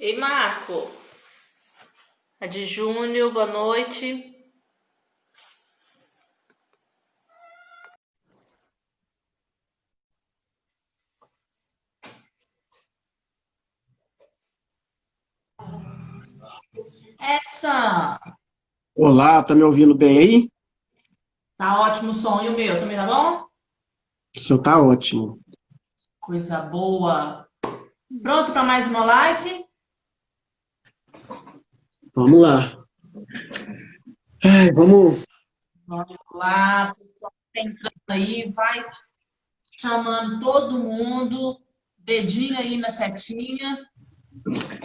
Ei, Marco. A de Júnior, boa noite. Essa! Olá, tá me ouvindo bem aí? Tá ótimo o som. E o meu, também tá bom? O seu tá ótimo. Coisa boa. Pronto para mais uma live? Vamos lá. Ai, vamos. Vamos lá. Pessoal, tá entrando aí, vai chamando todo mundo. Dedinho aí na setinha.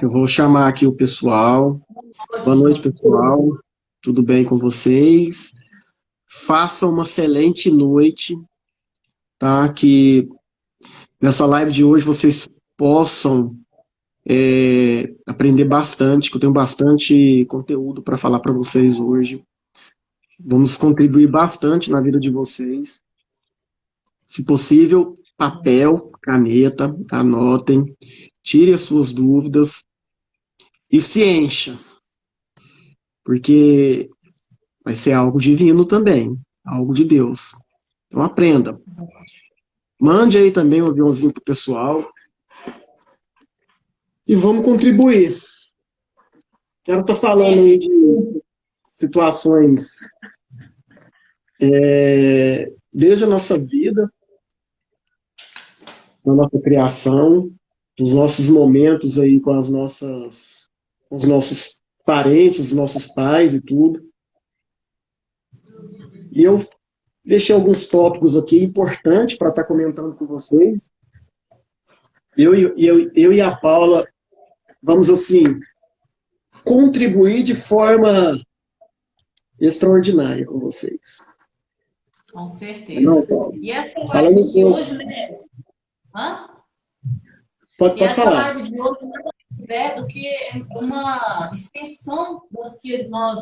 Eu vou chamar aqui o pessoal. Boa Boa de noite, Júnior. pessoal. Tudo bem com vocês? Façam uma excelente noite, tá? Que nessa live de hoje vocês possam aprender bastante, que eu tenho bastante conteúdo para falar para vocês hoje. Vamos contribuir bastante na vida de vocês. Se possível, papel, caneta, anotem, tire as suas dúvidas e se encha, porque vai ser algo divino também, algo de Deus. Então aprenda. Mande aí também um aviãozinho pro pessoal e vamos contribuir. Quero estar falando aí Sempre. de situações desde a nossa vida, da nossa criação, dos nossos momentos aí com com os nossos parentes, os nossos pais e tudo. E eu deixei alguns tópicos aqui importantes para estar comentando com vocês. Eu e a Paula vamos, assim, contribuir de forma extraordinária com vocês. Com Não, certeza. Paula? E essa Falando live um de pouco, hoje, né? Hã? E pode essa falar. live de hoje nada mais é do que uma extensão das que a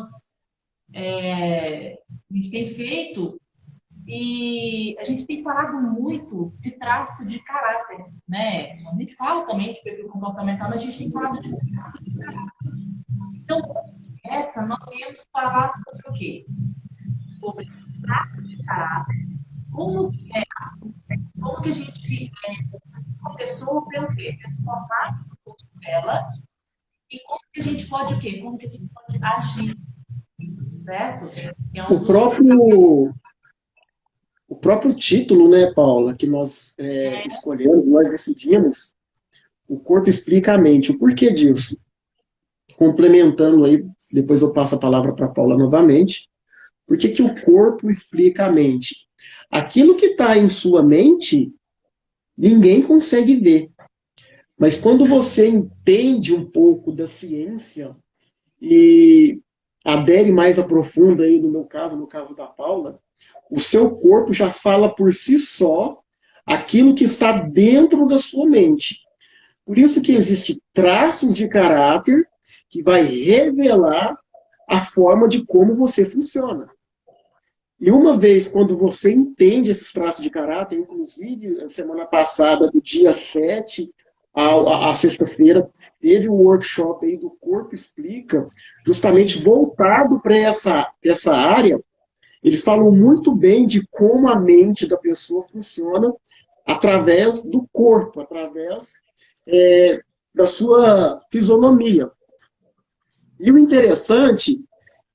gente tem feito e a gente tem falado muito de traço de caráter, né? A gente fala também de perfil comportamental, mas a gente tem falado de traço de caráter. Então, essa nós viemos falar sobre o quê? Sobre traço de caráter, como, como que a gente uma pessoa pelo quê? Pelo formato dela e como que a gente pode o quê? Como que a gente pode agir, certo? Que é O um dos próprio, o próprio título, né, Paula, que nós escolhemos, nós decidimos, o corpo explica a mente. O porquê disso? Complementando aí, depois eu passo a palavra para a Paula novamente. Por que que o corpo explica a mente? Aquilo que está em sua mente, ninguém consegue ver. Mas quando você entende um pouco da ciência e adere mais aprofunda aí no meu caso, no caso da Paula, o seu corpo já fala por si só aquilo que está dentro da sua mente. Por isso que existe traços de caráter que vai revelar a forma de como você funciona. E uma vez, quando você entende esses traços de caráter, inclusive, semana passada, do dia 7 à sexta-feira, teve um workshop aí do Corpo Explica, justamente voltado para essa área. Eles falam muito bem de como a mente da pessoa funciona através do corpo, através da sua fisionomia. E o interessante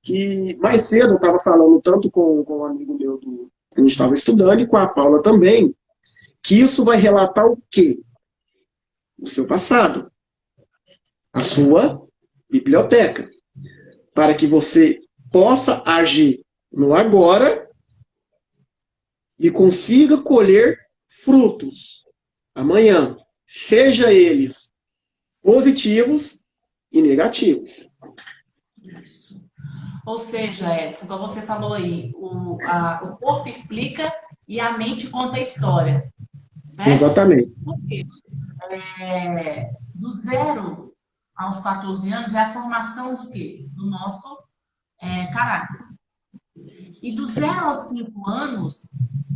que mais cedo eu estava falando tanto com um amigo meu que a gente estava estudando e com a Paula também, que isso vai relatar o quê? O seu passado, a sua biblioteca, para que você possa agir no agora e consiga colher frutos amanhã, seja eles positivos e negativos. isso. Ou seja, Edson, como você falou aí, o corpo explica e a mente conta a história, certo? Exatamente. Do zero aos 14 anos é a formação do quê? Do nosso caráter. E do zero aos 5 anos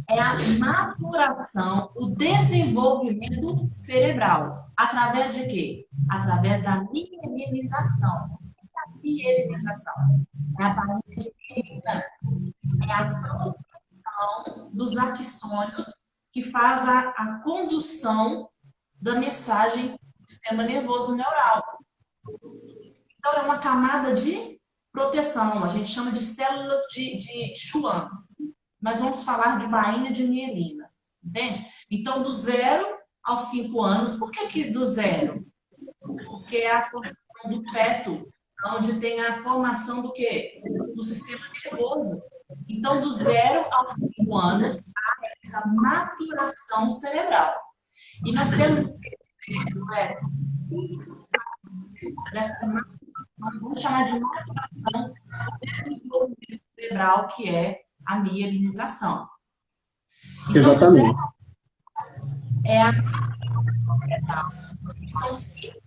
é a maturação, o desenvolvimento cerebral. Através de quê? Através da mielinização. A mielinização é a barriga de mielina, é a produção dos axônios que faz a condução da mensagem do sistema nervoso neural. Então, é uma camada de proteção, a gente chama de células de Schwann. Nós vamos falar de bainha de mielina, entende? Então, do 0 aos 5 anos, por que do 0? Porque é a formação do feto, onde tem a formação do quê? Do sistema nervoso. Então, do 0 aos 5 anos, há essa maturação cerebral. E nós temos essa maturação, vamos chamar de maturação do desenvolvimento cerebral, que é a mielinização. Então, Exatamente. É a cerebral. São 5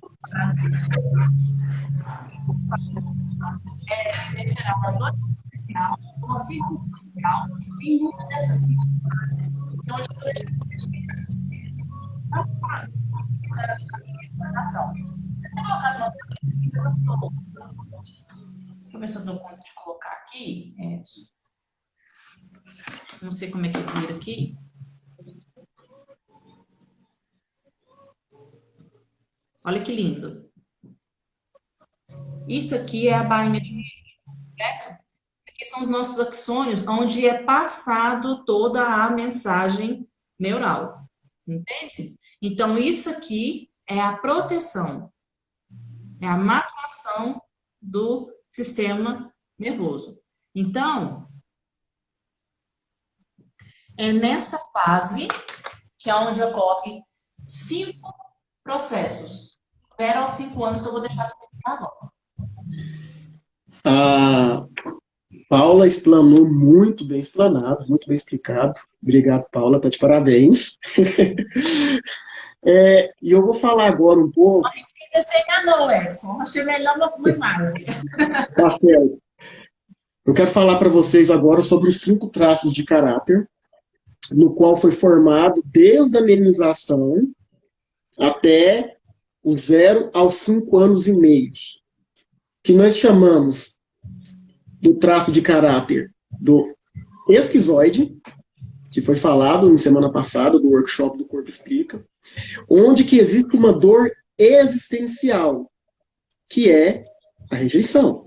geral, a dor social, uma circunstancial, e uma dessas circunstâncias. Então, a gente deixa eu ver se eu dou conta de colocar aqui. Não sei como é que vira aqui. Olha que lindo. Isso aqui é a bainha de mielina. Aqui são os nossos axônios, onde é passado toda a mensagem neural. Entende? Então, isso aqui é a proteção. É a maturação do sistema nervoso. Então, é nessa fase que é onde ocorre 5 processos. 0 aos 5 anos que eu vou deixar você explicar agora. A Paula explanou muito bem explanado, muito bem explicado. Obrigado, Paula, tá de parabéns. E eu vou falar agora um pouco. Não esqueça não, Edson. Achei melhor uma imagem. Tá certo. Eu quero falar para vocês agora sobre os 5 traços de caráter, no qual foi formado desde a mielinização até os 0 aos 5 anos e meio, que nós chamamos do traço de caráter do esquizoide, que foi falado na semana passada, do workshop do Corpo Explica, onde que existe uma dor existencial, que é a rejeição.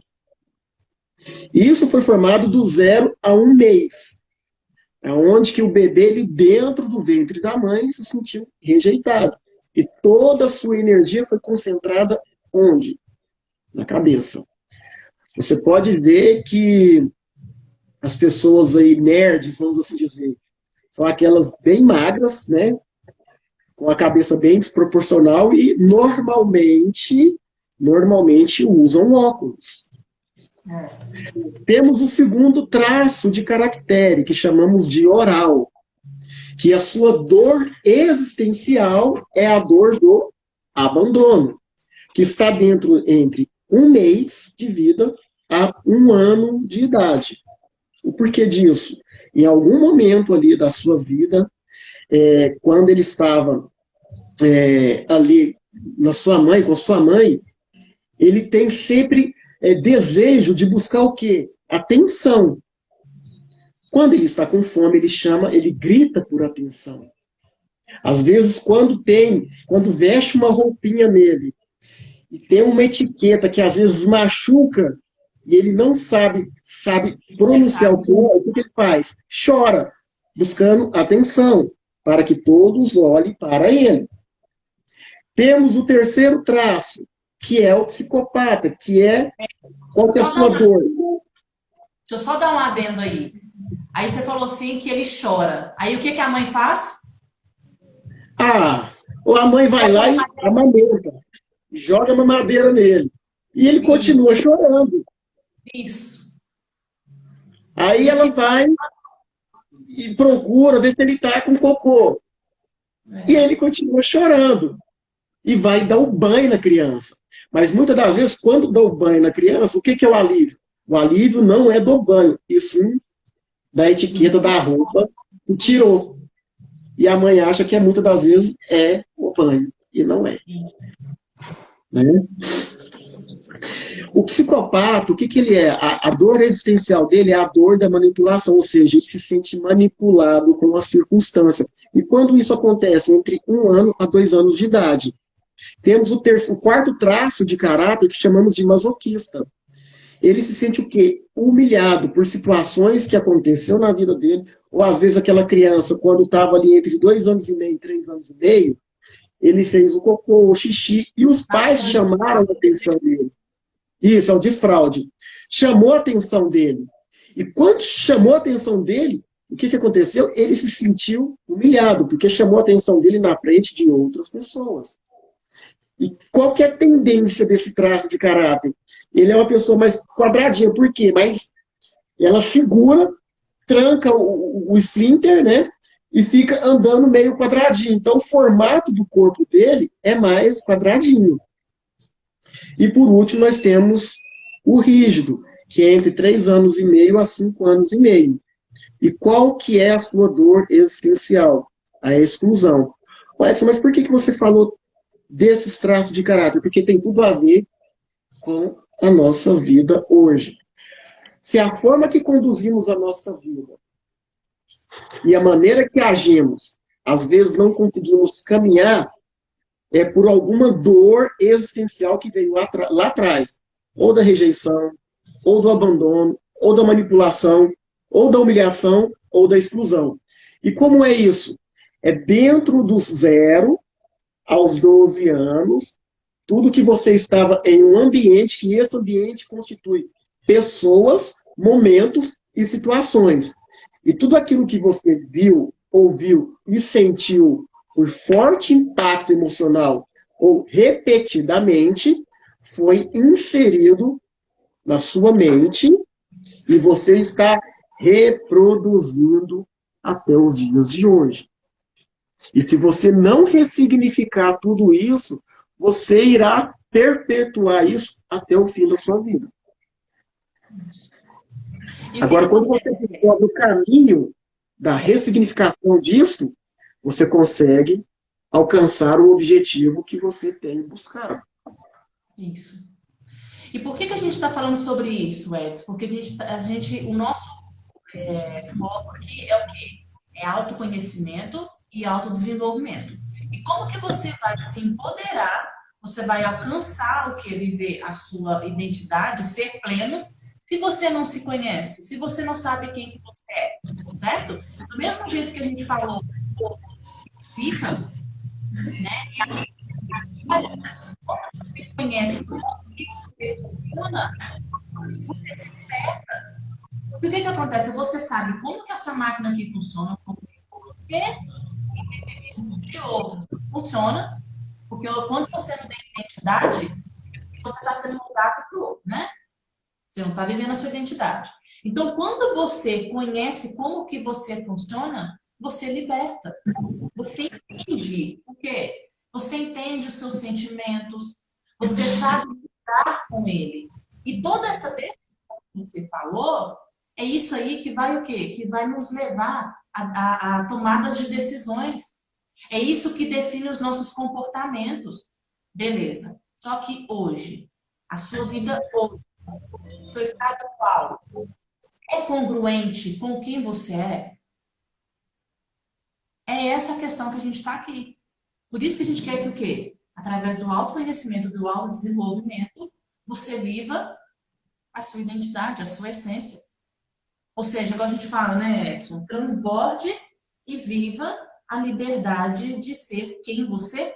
Isso foi formado do 0 a 1 mês, onde que o bebê, ele, dentro do ventre da mãe, se sentiu rejeitado. E toda a sua energia foi concentrada onde? Na cabeça. Você pode ver que as pessoas aí nerds, vamos assim dizer, são aquelas bem magras, né? Com a cabeça bem desproporcional e normalmente usam óculos. Temos o segundo traço de caractere, que chamamos de oral, que a sua dor existencial é a dor do abandono, que está dentro entre 1 mês de vida a 1 ano de idade. O porquê disso? Em algum momento ali da sua vida, quando ele estava ali na sua mãe, com a sua mãe, ele tem sempre desejo de buscar o quê? Atenção. Quando ele está com fome, ele grita por atenção. Às vezes, quando veste uma roupinha nele, e tem uma etiqueta que às vezes machuca, e ele não sabe pronunciar o que ele faz? Chora, buscando atenção, para que todos olhem para ele. Temos o terceiro traço, que é o psicopata, qual que é a sua dor? Deixa eu só dar um adendo aí. Aí você falou assim que ele chora. Aí o que a mãe faz? A mãe vai lá e amamenta, joga a mamadeira nele. E ele continua chorando. Isso. Aí ela vai e procura ver se ele está com cocô. E ele continua chorando. E vai dar o banho na criança. Mas muitas das vezes, quando dá o banho na criança, o que é o alívio? O alívio não é do banho, e sim da etiqueta da roupa que tirou. E a mãe acha que muitas das vezes é o banho. e não é. Né? O psicopata, o que, que ele é? A dor existencial dele é a dor da manipulação, ou seja, ele se sente manipulado com a circunstância. E quando isso acontece entre 1 ano a 2 anos de idade, temos o quarto traço de caráter que chamamos de masoquista. Ele se sente o quê? Humilhado por situações que aconteceu na vida dele, ou às vezes aquela criança, quando estava ali entre 2 anos e meio e 3 anos e meio, ele fez o cocô, o xixi, e os pais chamaram a atenção dele. Isso, é o desfraude. Chamou a atenção dele. E quando chamou a atenção dele, o que, que aconteceu? Ele se sentiu humilhado, porque chamou a atenção dele na frente de outras pessoas. E qual que é a tendência desse traço de caráter? Ele é uma pessoa mais quadradinha. Por quê? Mas ela segura, tranca o esfíncter, né? E fica andando meio quadradinho. Então, o formato do corpo dele é mais quadradinho. E, por último, nós temos o rígido, que é entre 3 anos e meio a 5 anos e meio. E qual que é a sua dor existencial? A exclusão. Edson, mas por que você falou desses traços de caráter? Porque tem tudo a ver com a nossa vida hoje. Se a forma que conduzimos a nossa vida e a maneira que agimos, às vezes não conseguimos caminhar, é por alguma dor existencial que veio lá atrás, ou da rejeição, ou do abandono, ou da manipulação, ou da humilhação, ou da exclusão. E como é isso? É dentro dos 0 aos 12 anos, tudo que você estava em um ambiente, que esse ambiente constitui pessoas, momentos e situações. E tudo aquilo que você viu, ouviu e sentiu por forte impacto emocional ou repetidamente, foi inserido na sua mente e você está reproduzindo até os dias de hoje. E se você não ressignificar tudo isso, você irá perpetuar isso até o fim da sua vida. Agora, quando você descobre o caminho da ressignificação disso, você consegue alcançar o objetivo que você tem buscado. Isso. E por que a gente está falando sobre isso, Edson? Porque o nosso foco aqui é o quê? É autoconhecimento e autodesenvolvimento. E como que você vai se empoderar, você vai alcançar o que? Viver a sua identidade, ser pleno, se você não se conhece, se você não sabe quem que você é, certo? Do mesmo jeito que a gente falou, fica, né? Você conhece como isso funciona, você se liberta. O que que acontece? Você sabe como que essa máquina aqui funciona, como que você de outro funciona, porque quando você não tem identidade, você está sendo moldado para o outro, né? Você não está vivendo a sua identidade. Então, quando você conhece como que você funciona, você liberta. Você entende o quê? Você entende os seus sentimentos, você sabe lidar com ele. E toda essa decisão que você falou, é isso aí que vai o quê? Que vai nos levar a tomadas de decisões. É isso que define os nossos comportamentos. Beleza. Só que hoje, a sua vida hoje, o seu estado atual, é congruente com quem você é? É essa a questão que a gente está aqui. Por isso que a gente quer que o quê? Através do autoconhecimento, do autodesenvolvimento, você viva a sua identidade, a sua essência. Ou seja, igual a gente fala, né, Edson? Transborde e viva a liberdade de ser quem você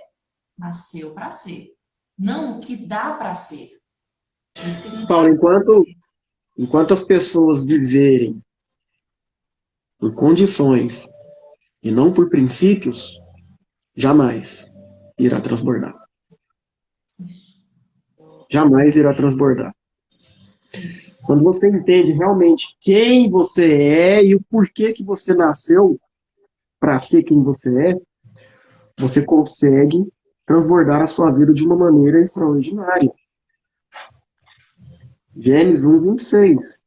nasceu para ser. Não o que dá para ser. Isso que a gente Paulo, enquanto as pessoas viverem por condições e não por princípios, jamais irá transbordar. Jamais irá transbordar. Quando você entende realmente quem você é e o porquê que você nasceu para ser quem você é, você consegue transbordar a sua vida de uma maneira extraordinária. Gênesis 1:26.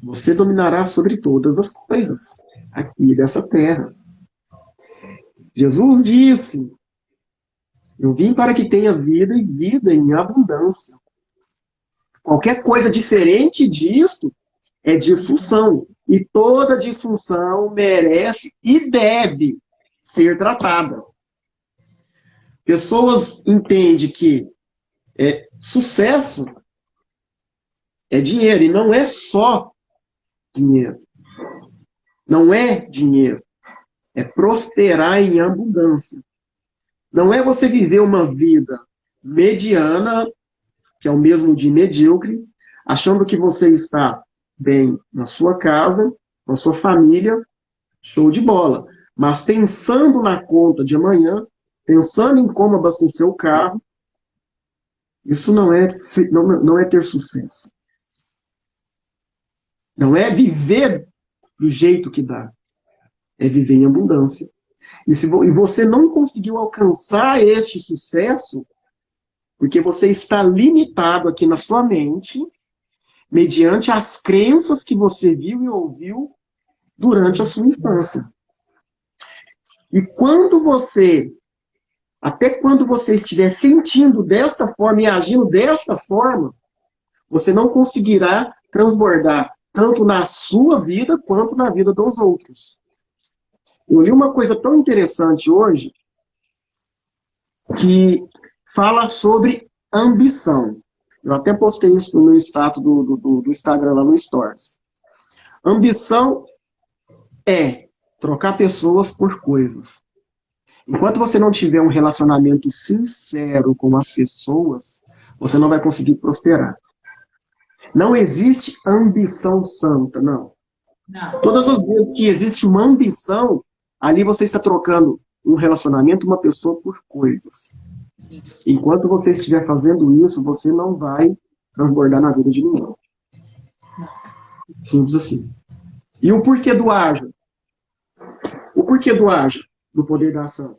Você dominará sobre todas as coisas aqui dessa terra. Jesus disse Eu vim para que tenha vida e vida em abundância. Qualquer coisa diferente disto é disfunção. E toda disfunção merece e deve ser tratada. Pessoas entendem que sucesso é dinheiro, e não é só dinheiro. Não é dinheiro. É prosperar em abundância. Não é você viver uma vida mediana, que é o mesmo de medíocre, achando que você está bem na sua casa, na sua família, show de bola. Mas pensando na conta de amanhã, pensando em como abastecer o carro, isso não é ter sucesso. Não é viver do jeito que dá. É viver em abundância. E você não conseguiu alcançar este sucesso porque você está limitado aqui na sua mente mediante as crenças que você viu e ouviu durante a sua infância. E até quando você estiver sentindo desta forma e agindo desta forma, você não conseguirá transbordar tanto na sua vida quanto na vida dos outros. Eu li uma coisa tão interessante hoje que fala sobre ambição. Eu até postei isso no meu status do Instagram, lá no Stories. Ambição é trocar pessoas por coisas. Enquanto você não tiver um relacionamento sincero com as pessoas, você não vai conseguir prosperar. Não existe ambição santa, não. Não. Todas as vezes que existe uma ambição, ali você está trocando um relacionamento, uma pessoa por coisas. Enquanto você estiver fazendo isso, você não vai transbordar na vida de ninguém. Simples assim. E o porquê do haja? O porquê do haja? Do poder da ação.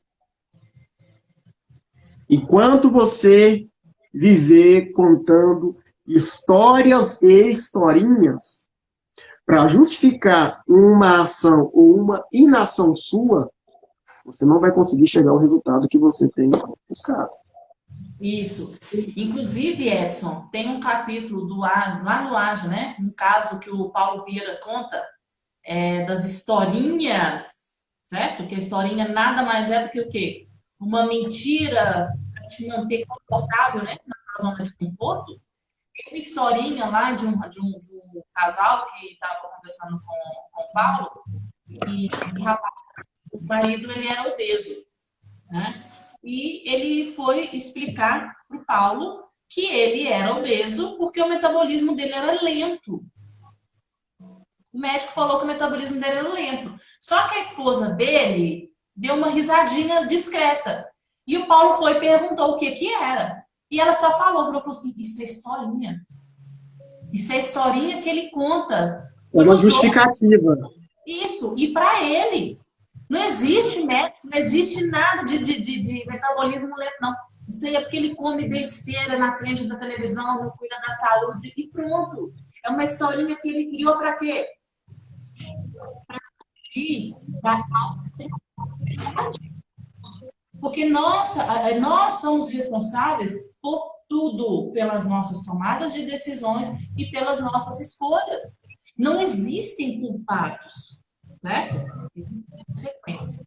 Enquanto você viver contando histórias e historinhas para justificar uma ação ou uma inação sua, você não vai conseguir chegar ao resultado que você tem buscado. Isso. Inclusive, Edson, tem um capítulo lá no Laje, né? Um caso que o Paulo Vieira conta das historinhas, certo? Que a historinha nada mais é do que o quê? Uma mentira para te manter confortável, né? Na zona de conforto. Tem uma historinha lá de um casal que estava conversando com o Paulo e o marido ele era obeso, né? E ele foi explicar para o Paulo que ele era obeso porque o metabolismo dele era lento. O médico falou que o metabolismo dele era lento. Só que a esposa dele deu uma risadinha discreta. E o Paulo foi e perguntou o que que era. E ela só falou assim, isso é historinha. Isso é historinha que ele conta. É uma justificativa. Isso, e para ele. Não existe médico, não existe nada de metabolismo lento, não. Isso aí é porque ele come besteira na frente da televisão, não cuida da saúde e pronto. É uma historinha que ele criou para quê? Para fugir da autoridade. Porque nós somos responsáveis por tudo, pelas nossas tomadas de decisões e pelas nossas escolhas. Não existem culpados, certo? Existem consequências.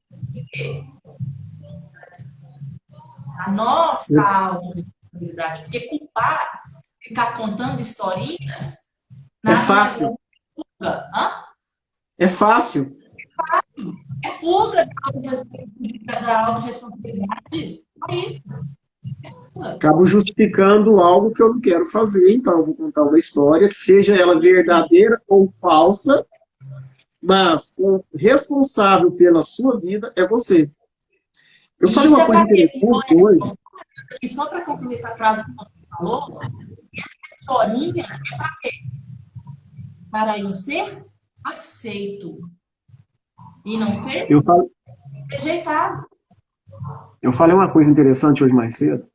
A nossa autorresponsabilidade. Porque culpar, ficar contando historinhas, É fácil. Hã? É fácil. É fuga da autorresponsabilidade. É isso. Acabo justificando algo que eu não quero fazer, então eu vou contar uma história, seja ela verdadeira ou falsa, mas o responsável pela sua vida é você. Eu falei uma coisa interessante hoje. E só para concluir essa frase que você falou, essa historinha é para quê? Para eu ser aceito. E não ser rejeitado. Eu falei uma coisa interessante hoje mais cedo,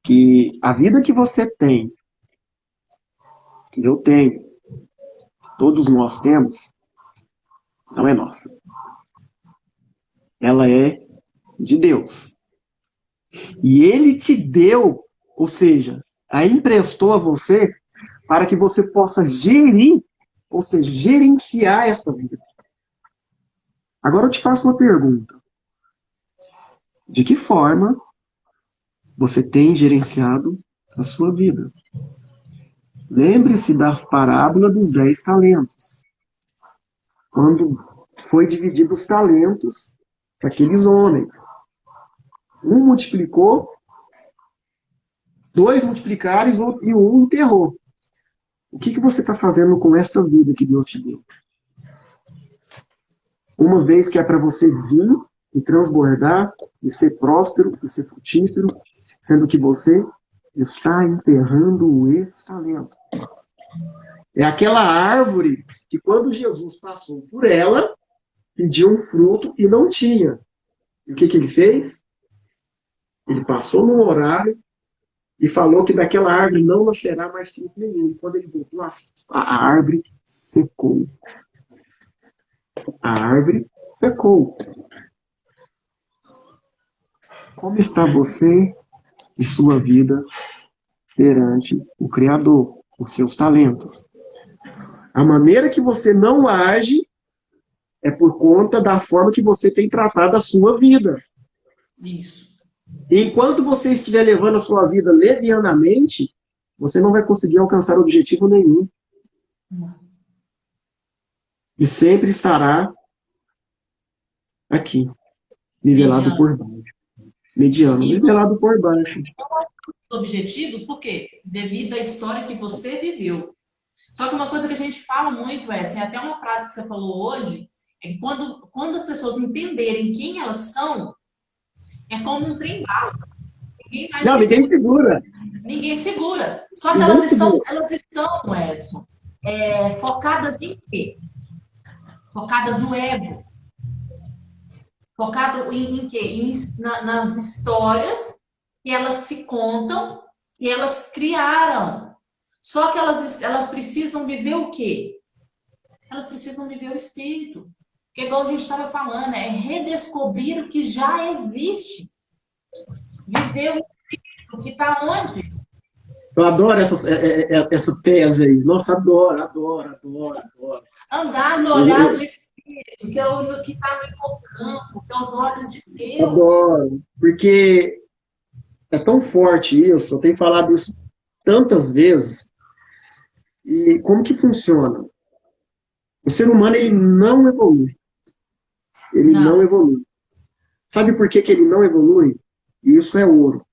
que a vida que você tem, que eu tenho, todos nós temos, não é nossa. Ela é de Deus. E ele te deu, ou seja, a emprestou a você para que você possa gerir, ou seja, gerenciar essa vida. Agora eu te faço uma pergunta. De que forma você tem gerenciado a sua vida? Lembre-se da parábola dos 10 talentos. Quando foi dividido os talentos para aqueles homens. Um multiplicou, dois multiplicaram e um enterrou. O que você está fazendo com esta vida que Deus te deu? Uma vez que é para você vir e transbordar, e ser próspero, e ser frutífero, sendo que você está enterrando esse talento. É aquela árvore que quando Jesus passou por ela, pediu um fruto e não tinha. E o que ele fez? Ele passou no horário e falou que daquela árvore não nascerá mais fruto nenhum. E quando ele voltou, a árvore secou. A árvore secou. Como está você e sua vida perante o Criador, os seus talentos? A maneira que você não age é por conta da forma que você tem tratado a sua vida. Isso. E enquanto você estiver levando a sua vida levianamente, você não vai conseguir alcançar objetivo nenhum. E sempre estará aqui, nivelado por baixo. Mediano, nivelado por baixo. Objetivos, por quê? Devido à história que você viveu. Só que uma coisa que a gente fala muito, Edson, até uma frase que você falou hoje, é que quando as pessoas entenderem quem elas são, é como um trem bala. Ninguém segura. Ninguém segura. Só que elas estão, Edson, focadas em quê? Focadas no ego. Focado em quê? Nas histórias que elas se contam, que elas criaram. Só que elas precisam viver o quê? Elas precisam viver o espírito. Porque, igual a gente estava falando, é redescobrir o que já existe. Viver o espírito que está onde? Eu adoro essa tese aí. Nossa, adoro. Andar no olhar do espírito, que é o que está no hipocampo, que é os olhos de Deus. Adoro. Porque é tão forte isso, eu tenho falado isso tantas vezes. E como que funciona? O ser humano, ele não evolui. Ele não evolui. Sabe por que ele não evolui? Isso é ouro.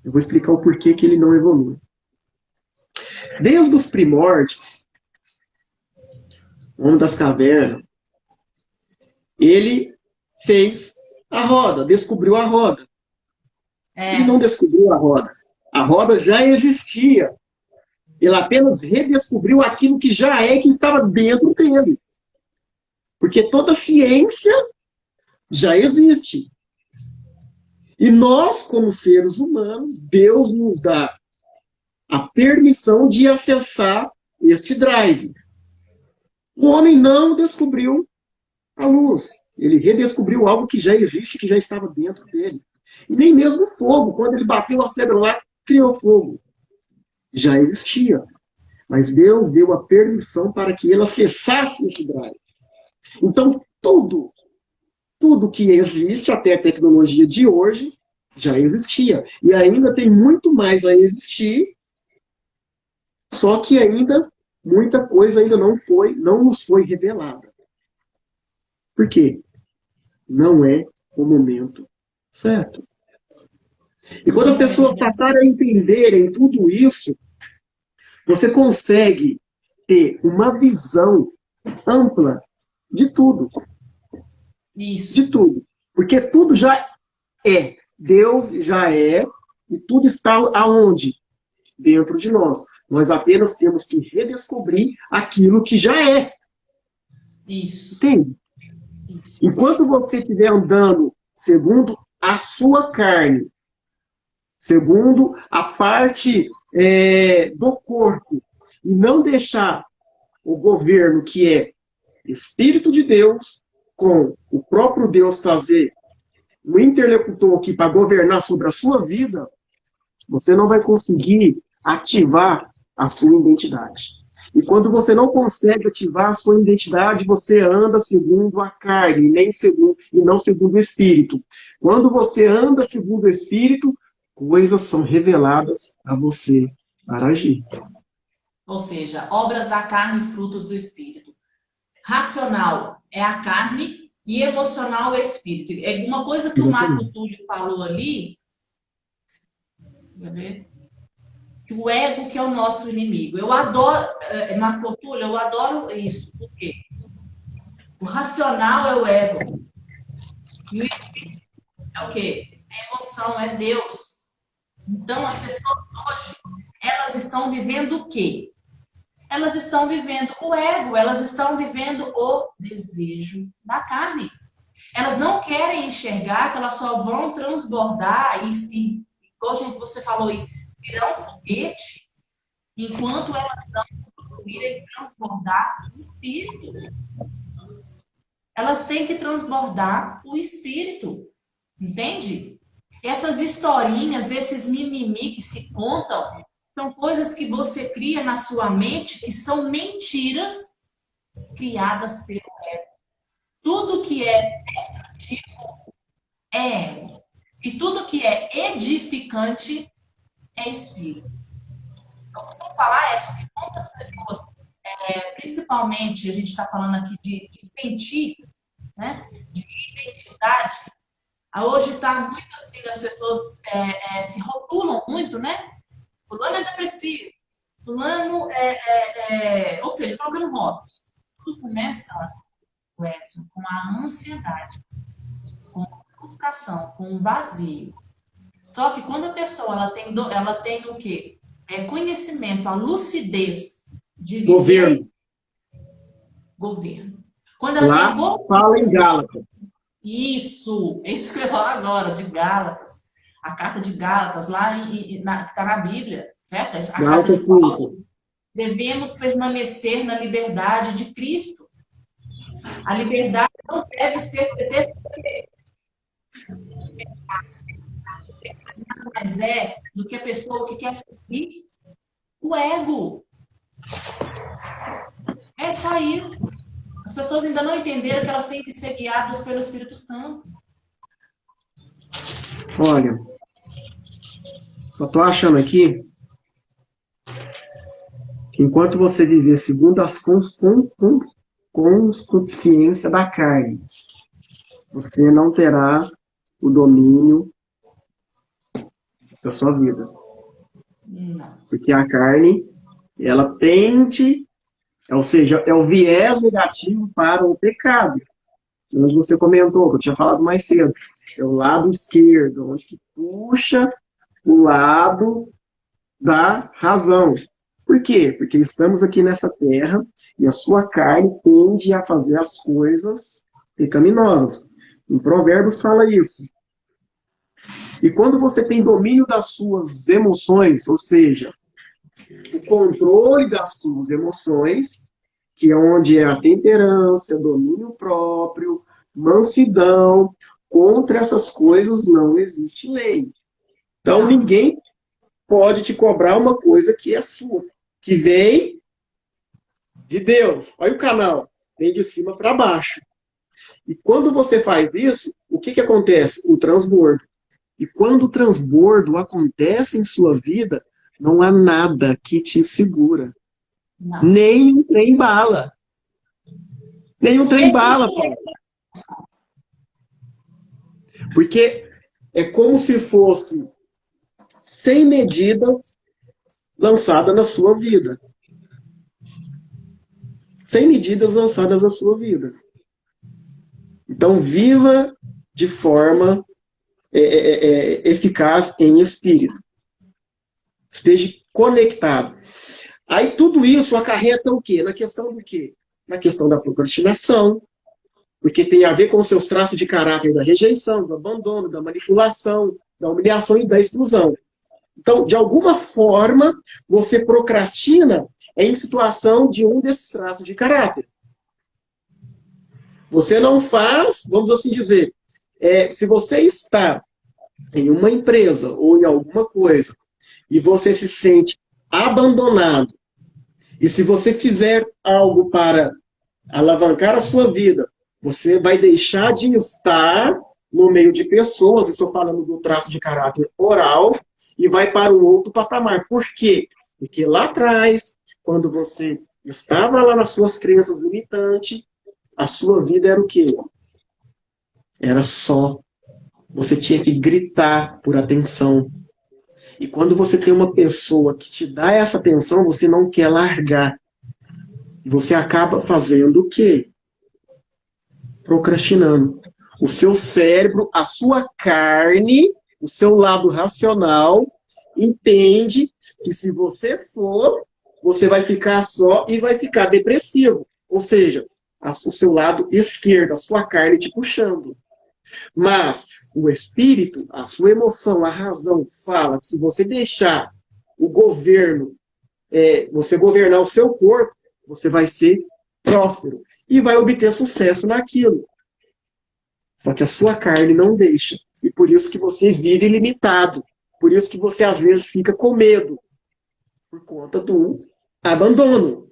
Eu vou explicar o porquê que ele não evolui. Desde os primórdios, o homem das cavernas, ele fez a roda, descobriu a roda. Ele não descobriu a roda. A roda já existia. Ele apenas redescobriu aquilo que já que estava dentro dele. Porque toda ciência já existe. E nós, como seres humanos, Deus nos dá a permissão de acessar este drive. O homem não descobriu a luz. Ele redescobriu algo que já existe, que já estava dentro dele. E nem mesmo o fogo. Quando ele bateu as pedras lá, criou fogo. Já existia. Mas Deus deu a permissão para que ele acessasse esse drive. Então, tudo que existe, até a tecnologia de hoje, já existia. E ainda tem muito mais a existir, só que ainda, muita coisa ainda não nos foi revelada. Por quê? Não é o momento certo. E quando as pessoas passarem a entenderem tudo isso, você consegue ter uma visão ampla de tudo. Isso. De tudo. Porque tudo já é. Deus já é. E tudo está aonde? Dentro de nós. Nós apenas temos que redescobrir aquilo que já é. Isso. Entende? Isso. Enquanto você estiver andando segundo a sua carne, segundo a parte do corpo, e não deixar o governo, que é Espírito de Deus, com o próprio Deus fazer um interlocutor aqui para governar sobre a sua vida, você não vai conseguir ativar a sua identidade. E quando você não consegue ativar a sua identidade, você anda segundo a carne, e não segundo o Espírito. Quando você anda segundo o Espírito, coisas são reveladas a você para agir. Ou seja, obras da carne, frutos do Espírito. Racional é a carne e emocional é o Espírito. É uma coisa que o Marco Túlio falou ali, quer ver? Que o ego que é o nosso inimigo. Eu adoro, Marco Túlio, eu adoro isso. Por quê? O racional é o ego. E o Espírito é o quê? É emoção, é Deus. Então, as pessoas hoje, elas estão vivendo o quê? Elas estão vivendo o ego, elas estão vivendo o desejo da carne. Elas não querem enxergar que elas só vão transbordar e se, igual você falou aí, virar um foguete, enquanto elas não irem transbordar o espírito. Elas têm que transbordar o espírito. Entende? Essas historinhas, esses mimimi que se contam, são coisas que você cria na sua mente que são mentiras criadas pelo ego. Tudo que é destrutivo é ego. E tudo que é edificante é espírito. Eu costumo falar, Edson, que muitas pessoas, principalmente, a gente está falando aqui de sentir, né, de identidade, hoje está muito assim, as pessoas se rotulam muito, né? Fulano é depressivo, fulano ou seja, colocando rótulos. Tudo começa, Edson, com a ansiedade, com a frustração, com o vazio. Só que quando a pessoa ela tem o quê? Conhecimento, a lucidez de viver governo. Quando ela Lá tem governo, fala em Gálatas. Isso que eu ia falar agora, de Gálatas. A carta de Gálatas, lá que está na Bíblia, certo? A carta de Paulo. Devemos permanecer na liberdade de Cristo. A liberdade não deve ser mais do que a pessoa que quer seguir o ego. É só isso. As pessoas ainda não entenderam que elas têm que ser guiadas pelo Espírito Santo. Olha, só tô achando aqui que enquanto você viver segundo as consciência da carne, você não terá o domínio da sua vida. Não. Porque a carne, ela tende, ou seja, é o viés negativo para o pecado. Onde você comentou, que eu tinha falado mais cedo. É o lado esquerdo, onde que puxa o lado da razão. Por quê? Porque estamos aqui nessa terra e a sua carne tende a fazer as coisas pecaminosas. Em Provérbios fala isso. E quando você tem domínio das suas emoções, ou seja, o controle das suas emoções, que é onde é a temperança, domínio próprio, mansidão, contra essas coisas não existe lei. Então ninguém pode te cobrar uma coisa que é sua, que vem de Deus. Olha o canal, vem de cima para baixo. E quando você faz isso, o que acontece? O transbordo. E quando o transbordo acontece em sua vida, não há nada que te segura. Não. Nem um trem-bala. Nem um trem-bala, Paulo. Porque é como se fosse 100 medidas lançadas na sua vida. 100 medidas lançadas na sua vida. Então, viva de forma eficaz em espírito. Esteja conectado. Aí tudo isso acarreta o quê? Na questão do quê? Na questão da procrastinação, porque tem a ver com os seus traços de caráter da rejeição, do abandono, da manipulação, da humilhação e da exclusão. Então, de alguma forma, você procrastina em situação de um desses traços de caráter. Você não faz, vamos assim dizer, Se você está em uma empresa ou em alguma coisa e você se sente abandonado, e se você fizer algo para alavancar a sua vida, você vai deixar de estar no meio de pessoas, estou falando do traço de caráter oral, e vai para um outro patamar. Por quê? Porque lá atrás, quando você estava lá nas suas crenças limitantes, a sua vida era o quê? Era só. Você tinha que gritar por atenção. E quando você tem uma pessoa que te dá essa atenção, você não quer largar. Você acaba fazendo o quê? Procrastinando. O seu cérebro, a sua carne, o seu lado racional, entende que se você for, você vai ficar só e vai ficar depressivo. Ou seja, o seu lado esquerdo, a sua carne te puxando. Mas o espírito, a sua emoção, a razão fala que se você deixar o governo, você governar o seu corpo, você vai ser próspero e vai obter sucesso naquilo. Só que a sua carne não deixa. E por isso que você vive limitado. Por isso que você às vezes fica com medo. Por conta do abandono.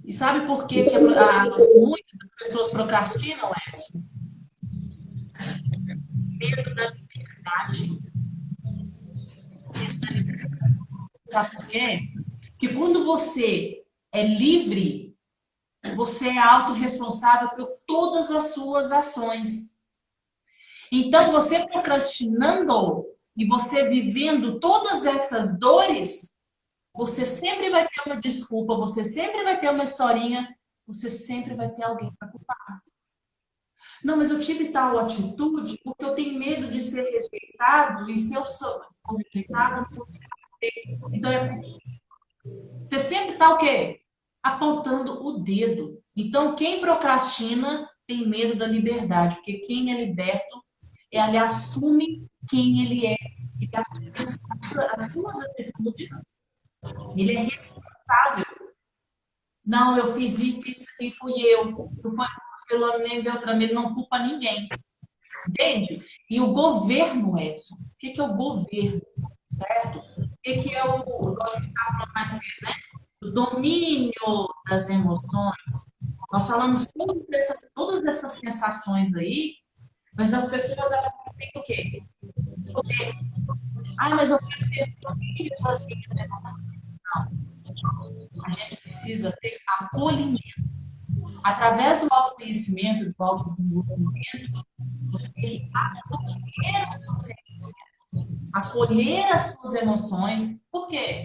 E sabe por que muitas pessoas procrastinam, Edson? Medo da liberdade. Sabe por quê? Porque quando você é livre, você é autorresponsável por todas as suas ações. Então, você procrastinando e você vivendo todas essas dores, você sempre vai ter uma desculpa, você sempre vai ter uma historinha, você sempre vai ter alguém para culpar. Não, mas eu tive tal atitude porque eu tenho medo de ser rejeitado, e se eu sou rejeitado, eu vou ficar feio. Então, você sempre está o quê? Apontando o dedo. Então, quem procrastina tem medo da liberdade, porque quem é liberto, ele assume quem ele é, ele assume as suas atitudes, ele é responsável. Não, eu fiz isso aqui, fui eu. Não foi pelo nem Beltrano, ele não culpa ninguém. Entende? E o governo, Edson, o que é o governo? Certo? O que é o a gente estava falando mais cedo, né? O domínio das emoções. Nós falamos todas essas sensações aí, mas as pessoas elas têm o quê? Poder. Ah, mas eu quero ter domínio das minhas emoções. Não. A gente precisa ter acolhimento. Através do autoconhecimento, do autodesenvolvimento, você tem que acolher as suas emoções. Por quê?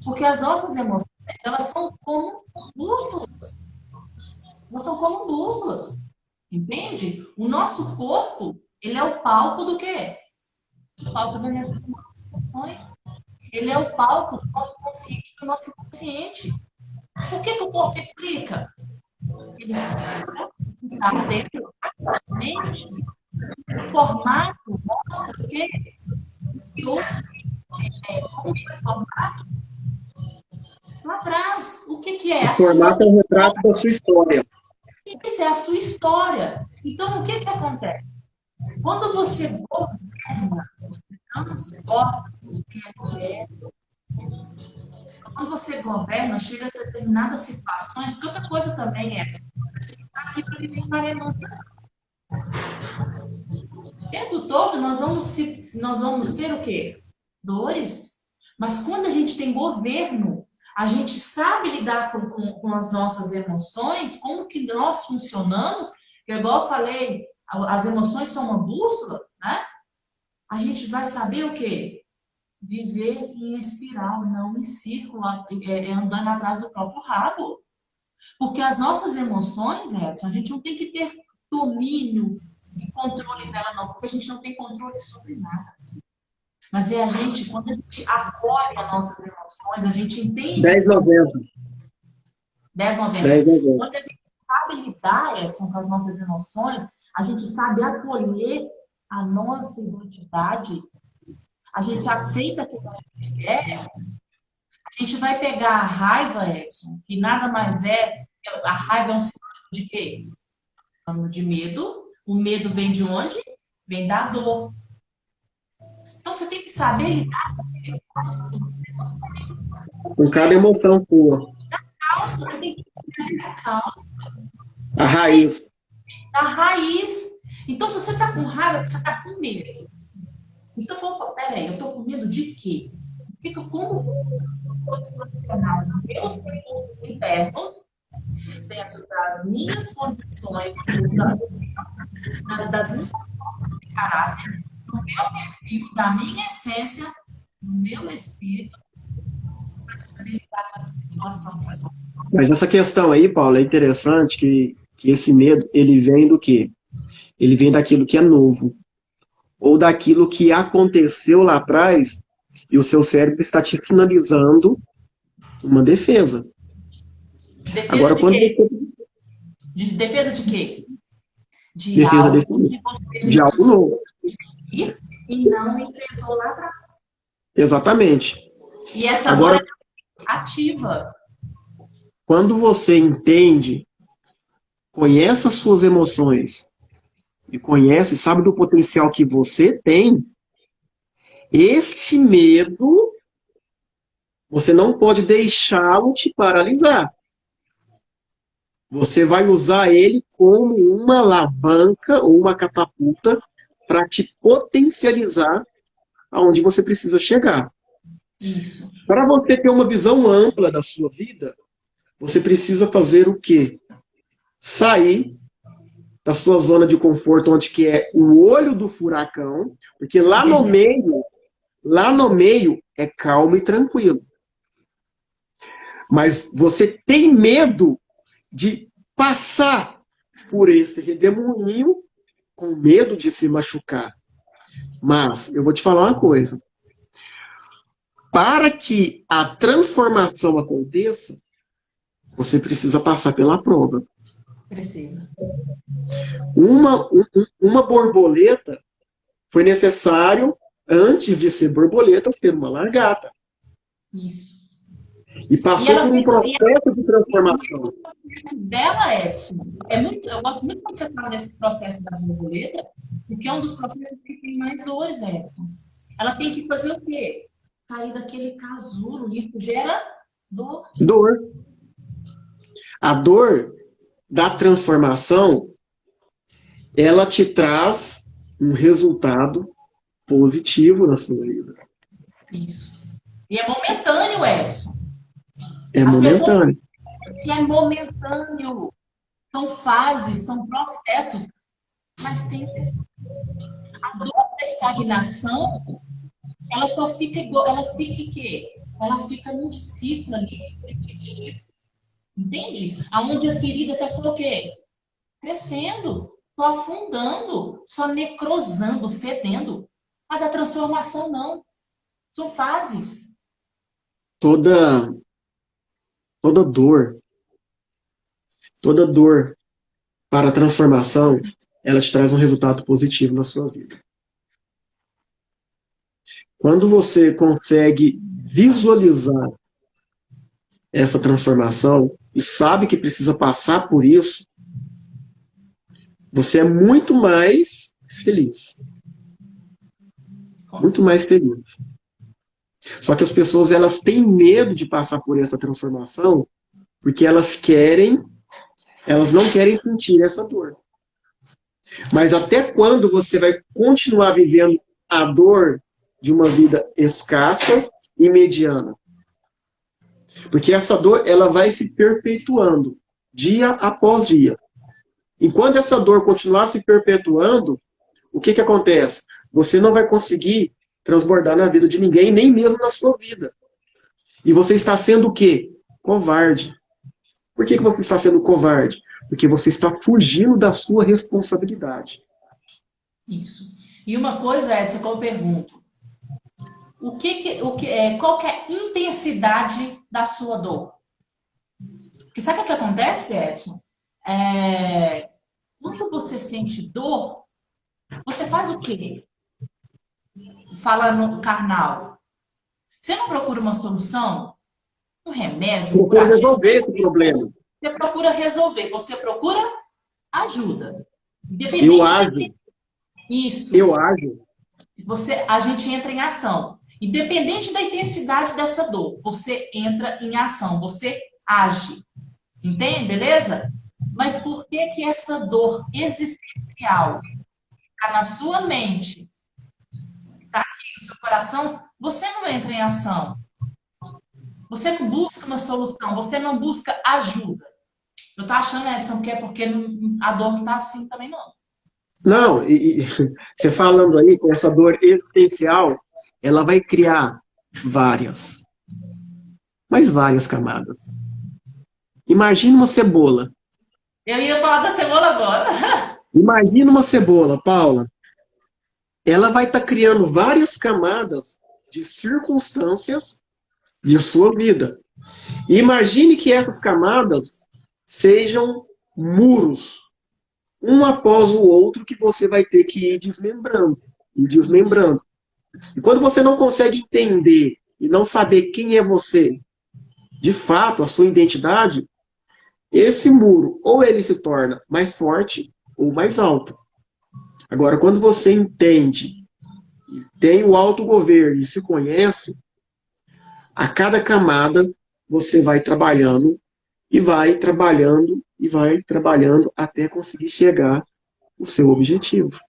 Porque as nossas emoções, elas são como bússolas. Elas são como bússolas. Entende? O nosso corpo, ele é o palco do quê? O palco das minhas emoções. Ele é o palco do nosso consciente e do nosso inconsciente. O que o corpo explica? Ele explica está dentro da mente. O formato mostra o quê? Como é o formato? Lá atrás, o que é? O formato é o retrato da sua história. Isso é a sua história. Então, o que acontece? Quando você governa, você transforma, quando você governa, chega a determinadas situações, porque outra coisa também é, a gente está aqui para viver uma renúncia. O tempo todo nós vamos ter o quê? Dores. Mas quando a gente tem governo, a gente sabe lidar com as nossas emoções, como que nós funcionamos, que igual eu falei, as emoções são uma bússola, né? A gente vai saber o quê? Viver em espiral, não em círculo, andando atrás do próprio rabo. Porque as nossas emoções, Edson, a gente não tem que ter domínio e controle dela, não, porque a gente não tem controle sobre nada. Mas é a gente, quando a gente acolhe as nossas emoções, a gente entende. 10,90. 10,90. Quando a gente sabe lidar, Edson, com as nossas emoções, a gente sabe acolher a nossa identidade, a gente aceita quem a gente é, a gente vai pegar a raiva, Edson, que nada mais é, a raiva é um sinônimo de quê? De medo, O medo vem de onde? Vem da dor. Então você tem que saber lidar Com cada emoção sua. com a causa, você tem que lidar com a causa, A raiz. a raiz. Então, se você está com raiva, você está com medo. Então, peraí, eu estou com medo de quê? Fica como funcionar os meus recursos internos dentro das minhas condições, das minhas forças de caráter, do meu perfil, da minha essência, do meu espírito, para lidar com essa situação. Mas essa questão aí, Paulo, é interessante que esse medo, ele vem do quê? Ele vem daquilo que é novo, ou daquilo que aconteceu lá atrás e o seu cérebro está te finalizando uma defesa. Defesa Agora, de quando quê? você... Defesa de quê? De Defesa algo desse, que você de não algo novo. sabia e não enfrentou lá atrás. Exatamente. E essa dor Agora, é ativa. quando você entende, conhece as suas emoções e conhece, sabe do potencial que você tem, este medo, você não pode deixá-lo te paralisar. Você vai usar ele como uma alavanca ou uma catapulta para te potencializar aonde você precisa chegar. Isso. Para você ter uma visão ampla da sua vida, você precisa fazer o quê? Sair da sua zona de conforto, onde que é o olho do furacão, porque lá no meio é calmo e tranquilo. Mas você tem medo de passar por esse redemoinho com medo de se machucar. Mas eu vou te falar uma coisa. Para que a transformação aconteça, você precisa passar pela prova. Precisa. Uma borboleta foi necessário, antes de ser borboleta, ser uma lagarta. Isso. E passou por um processo de transformação. Dela, Edson, eu gosto muito quando você fala desse processo da borboleta, porque é um dos processos que tem mais dores, Edson. Ela tem que fazer o quê? Sair daquele casulo. Isso gera dor. Dor. A dor da transformação, ela te traz um resultado positivo na sua vida. Isso. E é momentâneo, Edson. É momentâneo. Que é momentâneo. São fases, são processos. Mas tem a dor da estagnação, ela só fica igual, ela fica o quê? Ela fica num ciclo ali repetitivo. Entende? Aonde a ferida está só o quê? Crescendo, só afundando, só necrosando, fedendo. A da transformação, não. São fases. Toda dor para a transformação, ela te traz um resultado positivo na sua vida. Quando você consegue visualizar essa transformação e sabe que precisa passar por isso, você é muito mais feliz. Muito mais feliz. Só que as pessoas, elas têm medo de passar por essa transformação porque elas não querem sentir essa dor. Mas até quando você vai continuar vivendo a dor de uma vida escassa e mediana? Porque essa dor, ela vai se perpetuando dia após dia. Enquanto essa dor continuar se perpetuando, o que acontece? Você não vai conseguir transbordar na vida de ninguém, nem mesmo na sua vida. E você está sendo o quê? Covarde. Por que você está sendo covarde? Porque você está fugindo da sua responsabilidade. Isso. E uma coisa, Edson, que eu pergunto. Qual que é a intensidade da sua dor? Porque sabe o que acontece, Edson? Quando você sente dor, você faz o quê? Fala no carnal. Você não procura uma solução? Um remédio? Procura resolver esse problema. Você procura resolver. Você procura ajuda. Eu Independente ajo, disso, eu ajo. a gente entra em ação. Independente da intensidade dessa dor, você entra em ação, você age. Entende? Beleza? Mas por que que essa dor existencial está na sua mente, está aqui no seu coração, você não entra em ação? Você não busca uma solução, você não busca ajuda. Eu tô achando, Edson, que é porque a dor não tá assim também, não. Não, você falando aí com essa dor existencial, ela vai criar várias, mas várias camadas. Imagina uma cebola. Eu ia falar da cebola agora. Imagina uma cebola, Paula. Ela vai estar criando várias camadas de circunstâncias de sua vida. E imagine que essas camadas sejam muros, um após o outro, que você vai ter que ir desmembrando, e desmembrando. E quando você não consegue entender e não saber quem é você, de fato, a sua identidade, esse muro, ou ele se torna mais forte ou mais alto. Agora, quando você entende, tem o autogoverno e se conhece, a cada camada você vai trabalhando e vai trabalhando e vai trabalhando até conseguir chegar ao seu objetivo.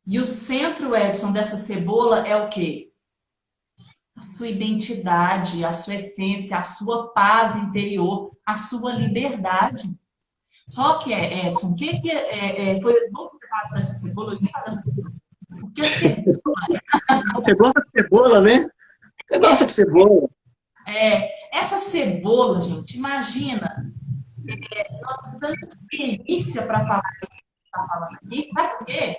E o centro, Edson, dessa cebola é o quê? A sua identidade, a sua essência, a sua paz interior, a sua liberdade. Só que, Edson, o que foi bom você falar dessa cebola? Eu ia falar dessa cebola. Porque a cebola Você gosta de cebola, né? Você gosta de cebola? essa cebola, gente, imagina, nós estamos delícia para falar isso que está falando aqui, sabe por quê?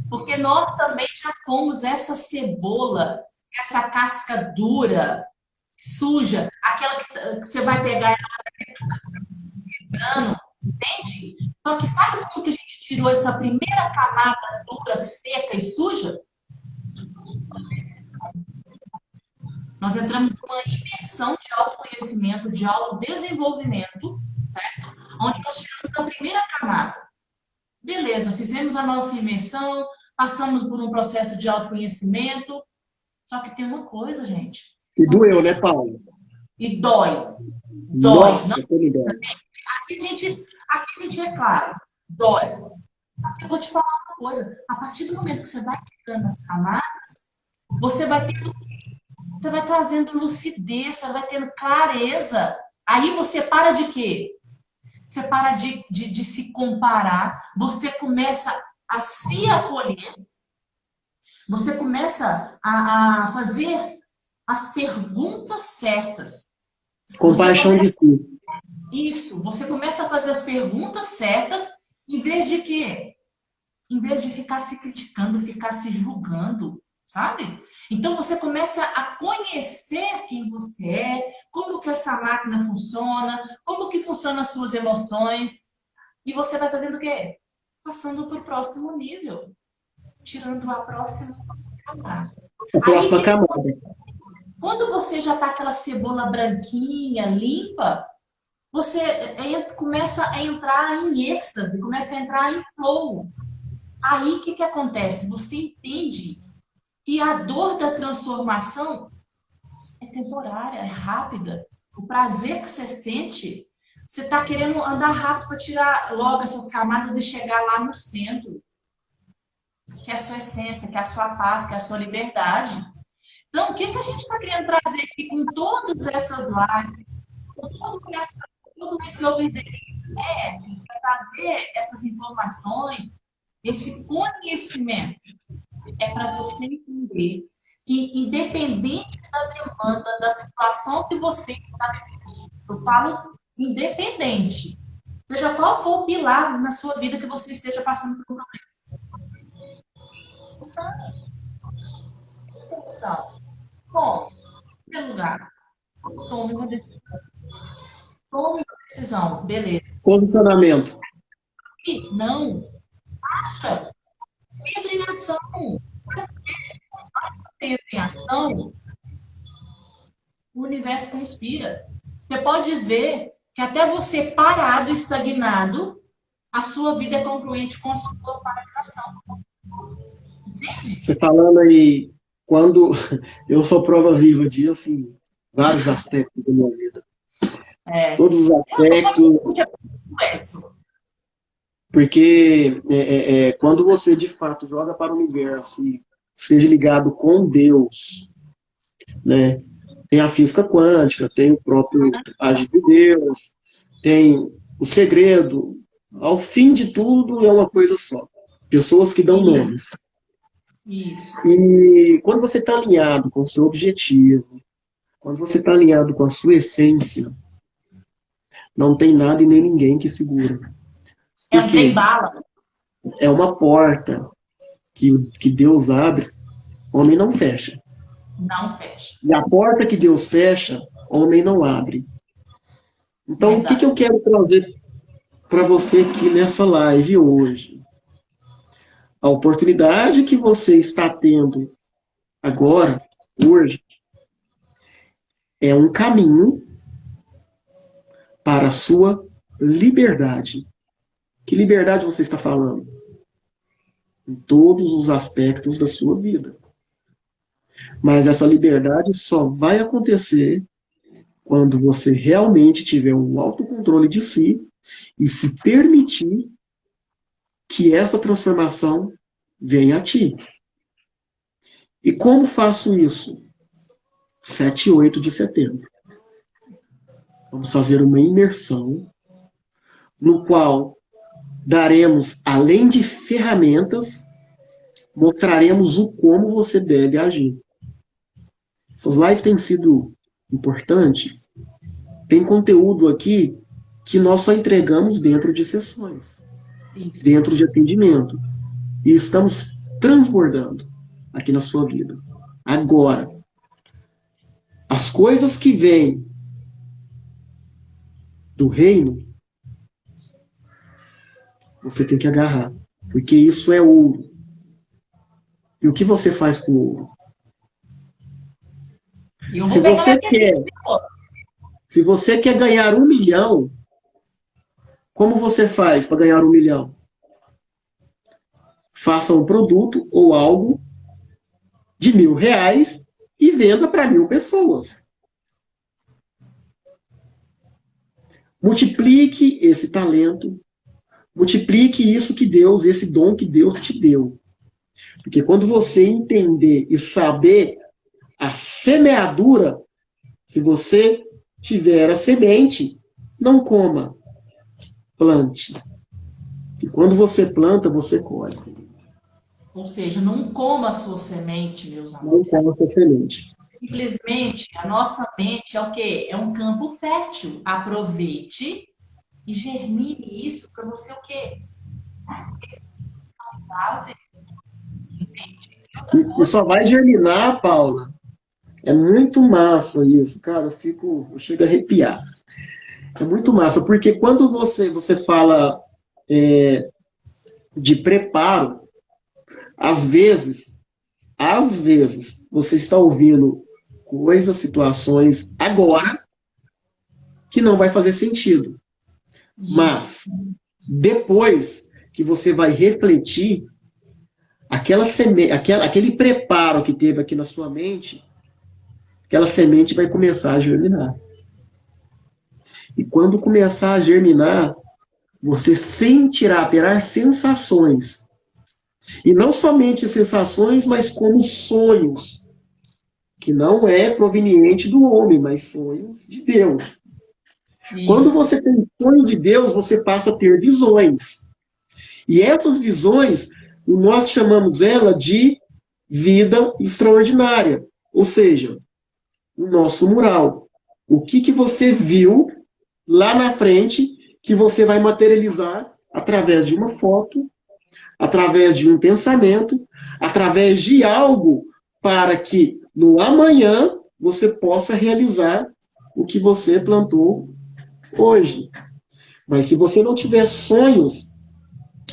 Porque nós também já fomos essa cebola, essa casca dura, suja, aquela que você vai pegar ela, entende? Só que sabe como que a gente tirou essa primeira camada dura, seca e suja? Nós entramos numa imersão de autoconhecimento, de autodesenvolvimento, certo? Onde nós tiramos a primeira camada. Beleza, fizemos a nossa imersão, passamos por um processo de autoconhecimento, só que tem uma coisa, gente. E doeu, né, Paulo? E dói. Dói. Não, Nossa, tô ligado. aqui a gente é claro, dói. Eu vou te falar uma coisa. A partir do momento que você vai tirando as camadas, você vai tendo, você vai trazendo lucidez, você vai tendo clareza. Aí você para de quê? Você para de se comparar, você começa a se acolher, você começa a fazer as perguntas certas. Você Compaixão de começa, si. isso, você começa a fazer as perguntas certas, em vez de quê? Em vez de ficar se criticando, ficar se julgando, sabe? Então você começa a conhecer quem você é, como que essa máquina funciona, como que funcionam as suas emoções, e você vai fazendo o quê? Passando para o próximo nível, tirando a próxima camada. A Aí, próxima camada. quando você já tá aquela cebola branquinha, limpa, você começa a entrar em êxtase, começa a entrar em flow. Aí, o que que acontece? Você entende que a dor da transformação é temporária, é rápida. O prazer que você sente, você está querendo andar rápido para tirar logo essas camadas e chegar lá no centro, que é a sua essência, que é a sua paz, que é a sua liberdade. Então, o que que a gente está querendo trazer aqui com todas essas lives, com todo esse obediência, para trazer essas informações, esse conhecimento? É para você entender que, independente da demanda, da situação que você está vivendo, eu falo independente, seja qual for o pilar na sua vida que você esteja passando por um problema. Bom, em primeiro lugar, tome uma decisão. Tome uma decisão, beleza. Posicionamento. E não, acha, entre em ação. Entra em ação, o universo conspira. Você pode ver que até você parado, estagnado, a sua vida é congruente com a sua paralisação. Entende? Você falando aí, quando eu sou prova viva disso, em vários aspectos da minha vida. É. Todos os Eu sou aspectos, complexo. porque quando você de fato joga para o universo e seja ligado com Deus, né? Tem a física quântica, tem o próprio agir de Deus, tem o segredo. Ao fim de tudo é uma coisa só. Pessoas que dão nomes. Isso. E quando você está alinhado com o seu objetivo, quando você está alinhado com a sua essência, não tem nada e nem ninguém que segura. É um trem Porque bala. é uma porta que Deus abre, homem não fecha. Não fecha. E a porta que Deus fecha, homem não abre. Então, o que eu quero trazer para você aqui nessa live hoje? A oportunidade que você está tendo agora, hoje, é um caminho para a sua liberdade. Que liberdade você está falando? Em todos os aspectos da sua vida. Mas essa liberdade só vai acontecer quando você realmente tiver um autocontrole de si e se permitir que essa transformação venha a ti. E como faço isso? 7 e 8 de setembro. Vamos fazer uma imersão no qual daremos, além de ferramentas, mostraremos o como você deve agir. As lives têm sido importantes. Tem conteúdo aqui que nós só entregamos dentro de sessões, dentro de atendimento. E estamos transbordando aqui na sua vida. Agora, as coisas que vêm do reino, você tem que agarrar. Porque isso é ouro. E o que você faz com o ouro? Se você quer ganhar 1 milhão, como você faz para ganhar 1 milhão? Faça um produto ou algo de R$ 1.000 e venda para 1.000 pessoas. Multiplique esse talento, multiplique isso que Deus, esse dom que Deus te deu. Porque quando você entender e saber a semeadura, se você tiver a semente, não coma, plante. E quando você planta, você colhe. Ou seja, não coma a sua semente, meus amores. Não coma a sua semente. Simplesmente, a nossa mente é o quê? É um campo fértil. Aproveite e germine isso para você o quê? E só vai germinar, Paula. É muito massa isso, cara. Eu chego a arrepiar. É muito massa, porque quando você fala de preparo, às vezes, você está ouvindo coisas, situações agora que não vai fazer sentido. Isso. Mas depois que você vai refletir, aquele preparo que teve aqui na sua mente, aquela semente vai começar a germinar. E quando começar a germinar, você terá sensações. E não somente sensações, mas como sonhos. Que não é proveniente do homem, mas sonhos de Deus. Isso. Quando você tem sonhos de Deus, você passa a ter visões. E essas visões, nós chamamos ela de vida extraordinária. Ou seja, o nosso mural. O que você viu lá na frente que você vai materializar através de uma foto, através de um pensamento, através de algo para que no amanhã você possa realizar o que você plantou hoje. Mas se você não tiver sonhos,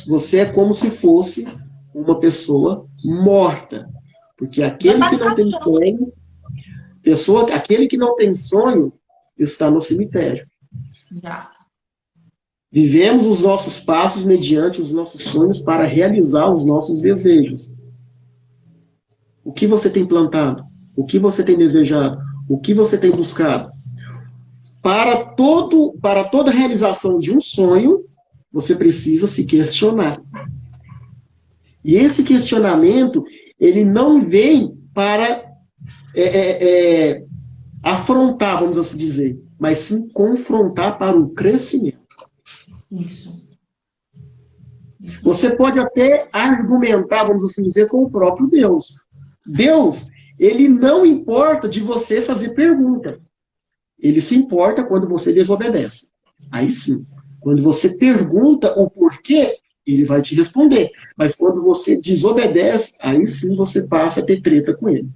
você é como se fosse uma pessoa morta. Porque aquele que não tem sonho, aquele que não tem sonho está no cemitério. Já. Vivemos os nossos passos mediante os nossos sonhos para realizar os nossos desejos. O que você tem plantado? O que você tem desejado? O que você tem buscado? Para toda realização de um sonho, você precisa se questionar. E esse questionamento, ele não vem para afrontar, vamos assim dizer, mas sim confrontar para o crescimento. Isso. Você pode até argumentar, vamos assim dizer, com o próprio Deus. Deus, ele não importa de você fazer pergunta. Ele se importa quando você desobedece. Aí sim. Quando você pergunta o porquê, ele vai te responder. Mas quando você desobedece, aí sim você passa a ter treta com ele.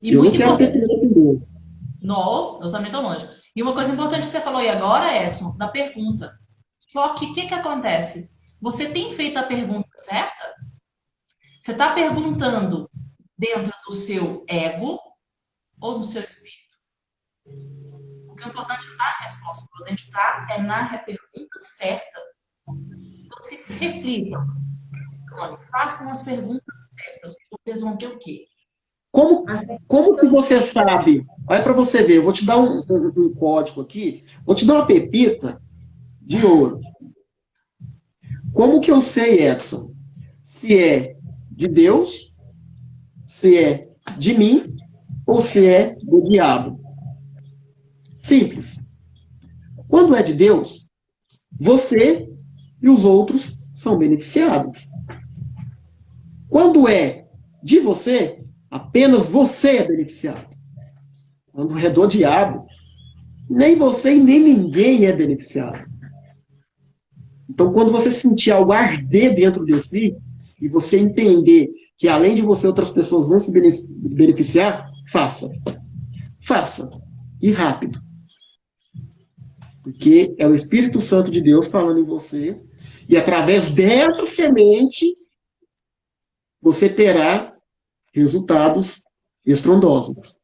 E eu não muito quero ter importante. treta com Deus. Não, eu também tô longe. E uma coisa importante que você falou aí agora, Edson, da pergunta. Só que o que acontece? Você tem feito a pergunta certa? Você está perguntando dentro do seu ego ou do seu espírito? O que é importante não é a resposta. O importante está é na pergunta certa. Então, se reflitam. Façam as perguntas certas. Vocês vão ter o quê? Como que você sabe? Olha para você ver, eu vou te dar um código aqui, vou te dar uma pepita de ouro. Como que eu sei, Edson, se é de Deus, se é de mim ou se é do diabo? Simples. Quando é de Deus, você e os outros são beneficiados. Quando é de você, apenas você é beneficiado. Quando é do diabo, nem você e nem ninguém é beneficiado. Então, quando você sentir algo arder dentro de si, e você entender que além de você, outras pessoas vão se beneficiar, faça. Faça. E rápido. Porque é o Espírito Santo de Deus falando em você, e através dessa semente, você terá resultados estrondosos.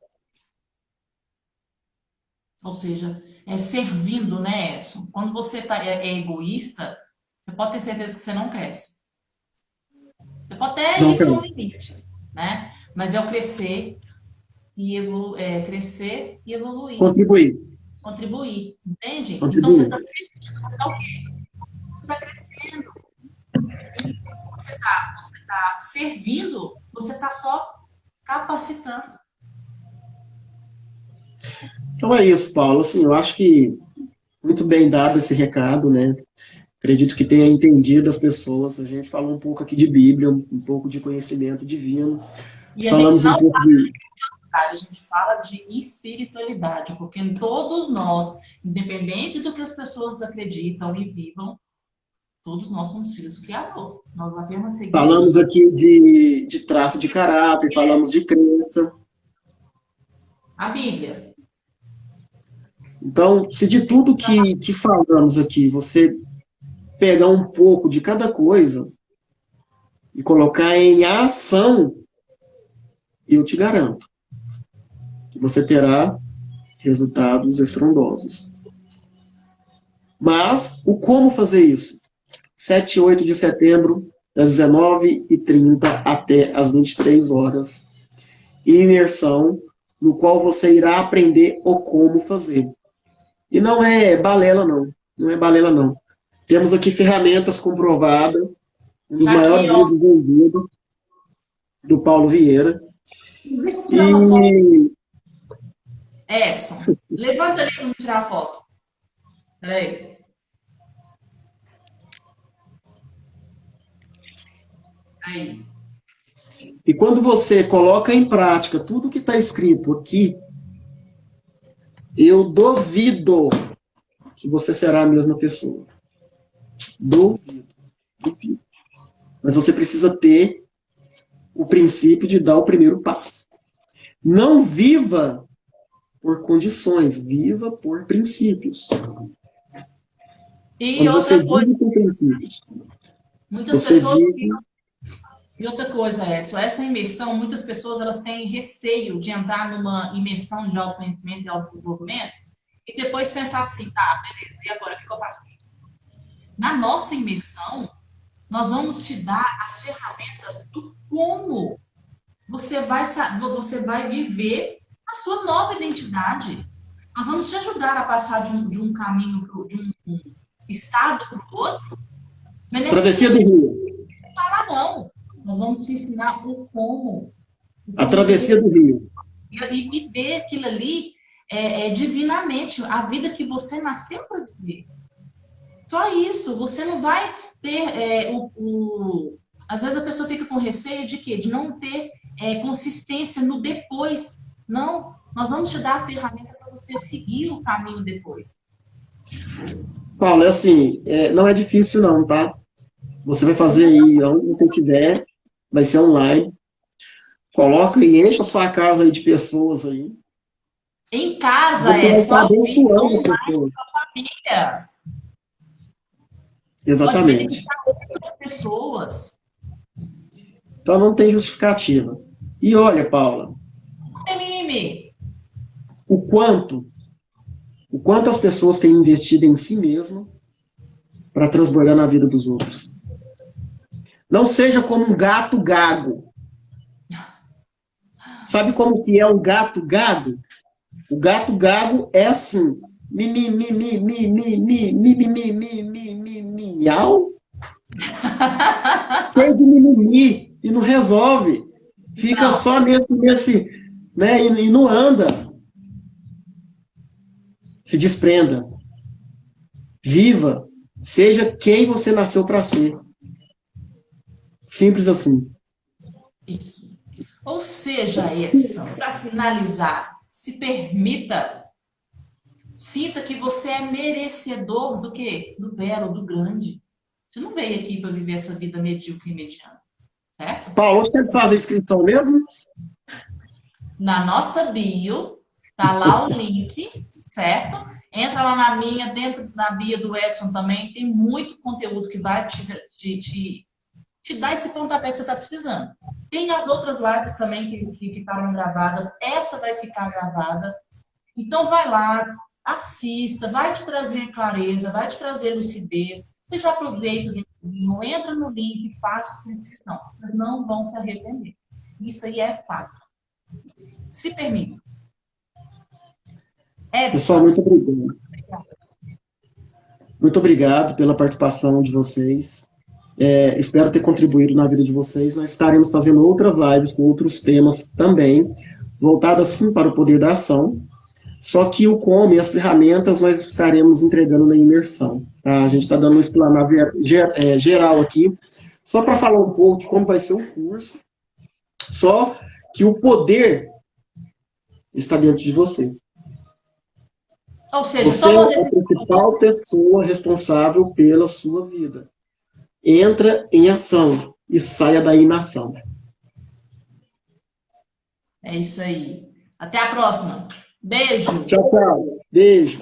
Ou seja, é servindo, né, Edson? Quando você é egoísta, você pode ter certeza que você não cresce. Você pode até Não, ir para cara. um limite, né? Mas é o crescer e crescer e evoluir, Contribuir. contribuir, entende? Então você Contribuir. está servindo, você está o quê? Você está crescendo. Você está servindo, você está só capacitando. Então é isso, Paulo. Assim, eu acho que muito bem dado esse recado, né? Acredito que tenha entendido as pessoas. A gente falou um pouco aqui de Bíblia, um pouco de conhecimento divino. E a gente Falamos um não pouco de. a gente fala de espiritualidade, porque todos nós, independente do que as pessoas acreditam e vivam, todos nós somos filhos do Criador. Nós apenas seguimos Falamos aqui de traço de caráter, falamos de crença. a Bíblia. Então, se de tudo que falamos aqui, você pegar um pouco de cada coisa e colocar em ação, eu te garanto que você terá resultados estrondosos. Mas, o como fazer isso? 7 e 8 de setembro, das 19h30 até as 23 horas. Imersão, no qual você irá aprender o como fazer. E não é balela, não. Não é balela, não. Temos aqui ferramentas comprovadas, um dos Tá aqui, maiores ó. livros vendidos, do Paulo Vieira. Deixa eu tirar uma foto. E Edson, levanta ali para me tirar a foto. Peraí. Aí. E quando você coloca em prática tudo que está escrito aqui, eu duvido que você será a mesma pessoa. Duvido. Duvido. Mas você precisa ter o princípio de dar o primeiro passo. Não viva por condições, viva por princípios. E Quando você outra coisa, vive por princípios, muitas você pessoas. vive. E outra coisa, Edson, essa imersão, muitas pessoas elas têm receio de entrar numa imersão de autoconhecimento e autodesenvolvimento e depois pensar assim, tá, beleza, e agora o que eu faço? Na nossa imersão, nós vamos te dar as ferramentas do como você vai viver a sua nova identidade. Nós vamos te ajudar a passar de um caminho, de um estado para o outro, mas Travessia do Rio. falar não. Nós vamos te ensinar o como. A travessia do Rio. E viver aquilo ali divinamente, a vida que você nasceu para viver. Só isso, você não vai ter às vezes a pessoa fica com receio de quê? De não ter consistência no depois. Não, nós vamos te dar a ferramenta para você seguir o caminho depois. Paulo, é assim, não é difícil não, tá? Você vai fazer aí, onde você estiver, vai ser online. Coloca e enche a sua casa aí de pessoas aí. Em casa, você vai estar abençoando as pessoas. Família. Exatamente. Pode outras pessoas. Então não tem justificativa. E olha, Paula, o quanto as pessoas têm investido em si mesmas para transbordar na vida dos outros. Não seja como um gato gago. Sabe como que é um gato gago? O gato gago é assim, miau, cheio de mimimi, e não resolve. Fica só nesse, né, e não anda. Se desprenda. Viva. Seja quem você nasceu para ser. Simples assim. Isso. Ou seja, Edson, para finalizar, se permita, sinta que você é merecedor do quê? Do belo, do grande. Você não veio aqui para viver essa vida medíocre e mediana, certo? Paulo, onde vocês fazem a inscrição mesmo? Na nossa bio, tá lá o link, certo? Entra lá na minha, dentro da bio do Edson também, tem muito conteúdo que vai te dar esse pontapé que você está precisando. Tem as outras lives também que ficaram gravadas, essa vai ficar gravada. Então vai lá, assista, vai te trazer clareza, vai te trazer lucidez. Você já aproveita o link, entra no link e faça sua inscrição. Vocês não vão se arrepender. Isso aí é fato. Se permita. Edson. Pessoal, muito obrigado. Muito obrigado pela participação de vocês. Espero ter contribuído na vida de vocês. Nós estaremos fazendo outras lives com outros temas também, voltados assim para o poder da ação. Só que o como e as ferramentas nós estaremos entregando na imersão. Tá? A gente está dando um explanado geral aqui, só para falar um pouco de como vai ser o curso. Só que o poder está dentro de você. Ou seja, você é a principal pessoa responsável pela sua vida. Entra em ação e saia da inação. É isso aí. Até a próxima. Beijo. Tchau, tchau. Beijo.